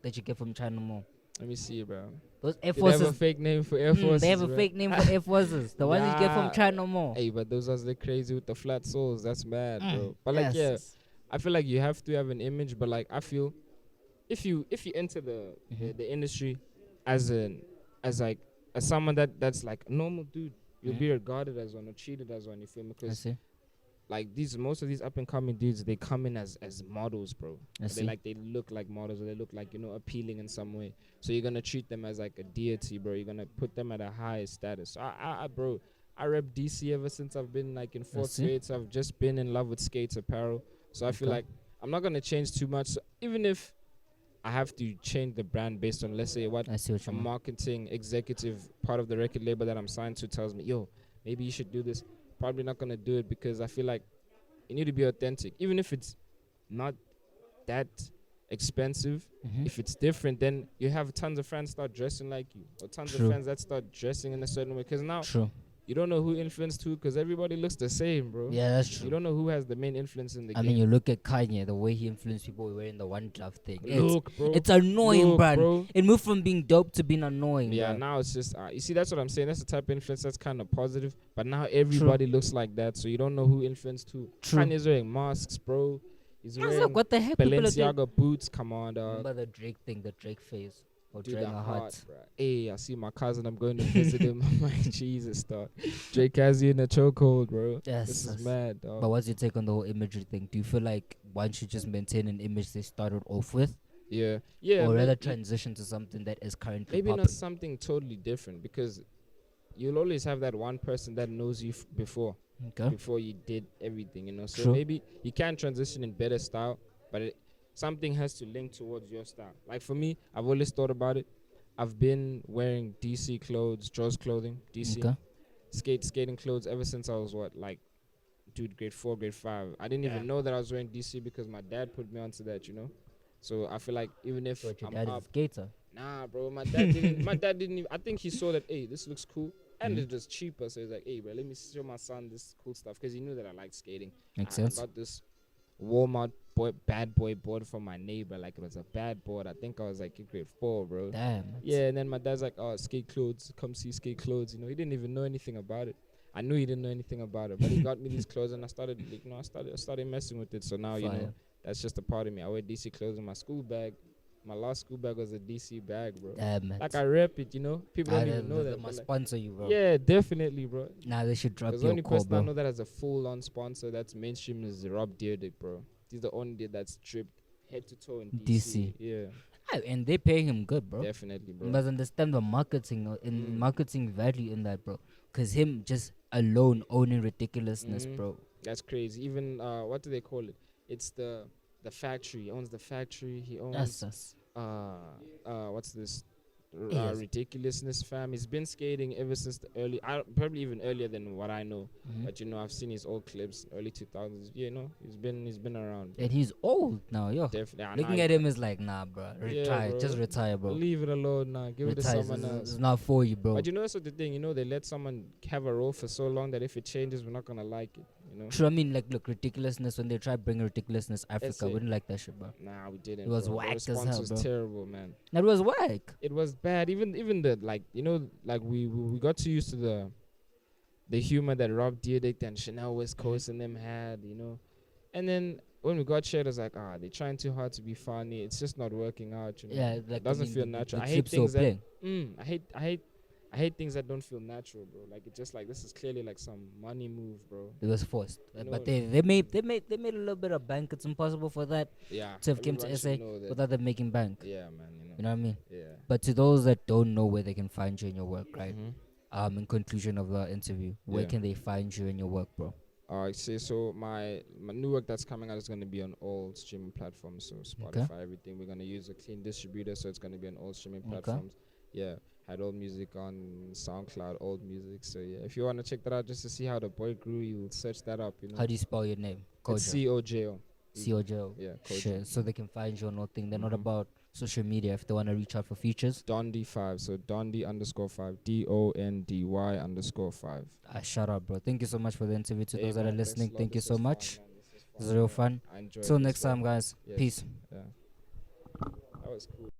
that you get from China Mall. Let me see, bro. Those Air Do they have a Forces. fake name for Air Forces? They have a bro? fake name for Air Forces. The ones that you get Nah. from China Mall. Hey, but those ones, they're crazy with the flat soles. That's mad, bro. But like, yes. I feel like you have to have an image, but like I feel if you enter the industry as an as like as someone that's like a normal dude, you'll be regarded as one or treated as one. You feel me? I Because see. like these most of these up and coming dudes, they come in as models, bro. I They see. like they look like models, or they look like appealing in some way. So you're gonna treat them as like a deity, bro. You're gonna put them at a high status. So bro, I rep DC ever since I've been like in fourth see. grade. So I've just been in love with skates apparel. So I feel Okay. like I'm not gonna change too much. So even if I have to change the brand based on, let's say, what I see what a you mean. marketing executive part of the record label that I'm signed to tells me, yo, maybe you should do this. Probably not gonna do it because I feel like you need to be authentic, even if it's not that expensive. If it's different, then you have tons of fans start dressing like you, or tons True. of fans that start dressing in a certain way. Because now True. you don't know who influenced who, because everybody looks the same, bro. Yeah, that's You true. don't know who has the main influence in the I game. mean, you look at Kanye, the way he influenced people wearing the one glove thing. Look, bro. It's annoying, Look, bruh. bro. It moved from being dope to being annoying. Yeah, bruh. now it's just you see, that's what I'm saying. That's the type of influence that's kind of positive. But now everybody looks like that, so you don't know who influenced who. True. Kanye's wearing masks, bro. He's I was wearing like, what the heck? People are doing? Balenciaga boots. Come on, dog. Remember the Drake thing, the Drake phase? Or Do Drake the a heart, heart. bro. Hey, I see my cousin. I'm going to visit him. I'm like, Jesus, dog. Drake has you in a chokehold, bro. Yes. This is mad, dog. But what's your take on the whole imagery thing? Do you feel like one should just maintain an image they started off with? Yeah. Or rather transition to something that is currently maybe popping? not something totally different, because you'll always have that one person that knows you before you did everything, So True. maybe you can transition in better style, but something has to link towards your style. Like for me, I've always thought about it. I've been wearing DC clothes, Jaws clothing, DC skating clothes ever since I was grade 4, grade 5. I didn't even know that I was wearing DC because my dad put me onto that, So I feel like even if But your I'm dad is up, a skater. nah, bro, my dad didn't. My dad didn't even. I think he saw that, hey, this looks cool, and it's just cheaper. So he's like, hey, bro, let me show my son this cool stuff, because he knew that I liked skating. Makes I sense. got this Walmart bad boy board from my neighbor. Like, it was a bad board. I think I was like in grade 4, bro. Damn. Yeah, and then my dad's like, oh, skate clothes, come see skate clothes. He didn't even know anything about it. I knew he didn't know anything about it, but he got me these clothes, and I started, I started messing with it. So now, that's just a part of me. I wear DC clothes in my school bag. My last school bag was a DC bag, bro. Damn it. Like, I rep it, People don't even know that. They must sponsor you, bro. Yeah, definitely, bro. Nah, they should drop Because your the only call, person I bro. know that has a full-on sponsor that's mainstream is Rob Dyrdek, bro. He's the only dude that's stripped head to toe in DC. Yeah, And they pay him good, bro. definitely, bro. You must understand the marketing marketing value in that, bro. Cause him just alone owning ridiculousness, bro. That's crazy. Even what do they call it? It's the factory. He owns the factory. He owns That's us. what's this? Yes. Ridiculousness, fam. He's been skating ever since the early, probably even earlier than what I know. But I've seen his old clips, early 2000s. He's been around. And he's old now, yo. Definitely. Looking at him is like, nah, bro. Retire. bro. Just retire, bro. Leave it alone now. Give Retire. it to someone else. It's not for you, bro. But that's what the thing. They let someone have a role for so long that if it changes, we're not gonna like it. True. I mean, like, look, ridiculousness. When they try bring ridiculousness Africa, we it. didn't like that shit, bro. Nah, we didn't. It was bro. whack The as response hell, was bro. terrible, man. That was whack. It was bad. Even the we got too used to the humor that Rob Dyrdek and Chanel West Coast and them had, And then when we got shared, it was like, they're trying too hard to be funny. It's just not working out. Yeah, like, it doesn't feel natural. The I hate clips things they were that. playing. I hate things that don't feel natural, bro. Like, it's just like, this is clearly like some money move, bro. It was forced, but they made a little bit of bank. It's impossible for that Yeah. to have came to SA without them making bank. Yeah, man. You know what I mean? Yeah. But to those that don't know where they can find you in your work, right? In conclusion of the interview, where can they find you in your work, bro? I say so. My new work that's coming out is gonna be on all streaming platforms, so Spotify, everything. We're gonna use a clean distributor, so it's gonna be on all streaming platforms. Yeah, had old music on SoundCloud, old music. So yeah, if you wanna check that out just to see how the boy grew, you'll search that up. How do you spell your name? Kojo. It's Cojo. Cojo. Yeah, Sure. So they can find you on all thing. They're not about social media if they want to reach out for features. Dondy5. So Dondy_5. DONDY_5. Shout out, bro. Thank you so much for the interview. To those that are listening, thank you This so was much. fun, man. It was real fun. I enjoyed Till this next time, one. guys. Yes. Peace. Yeah. That was cool.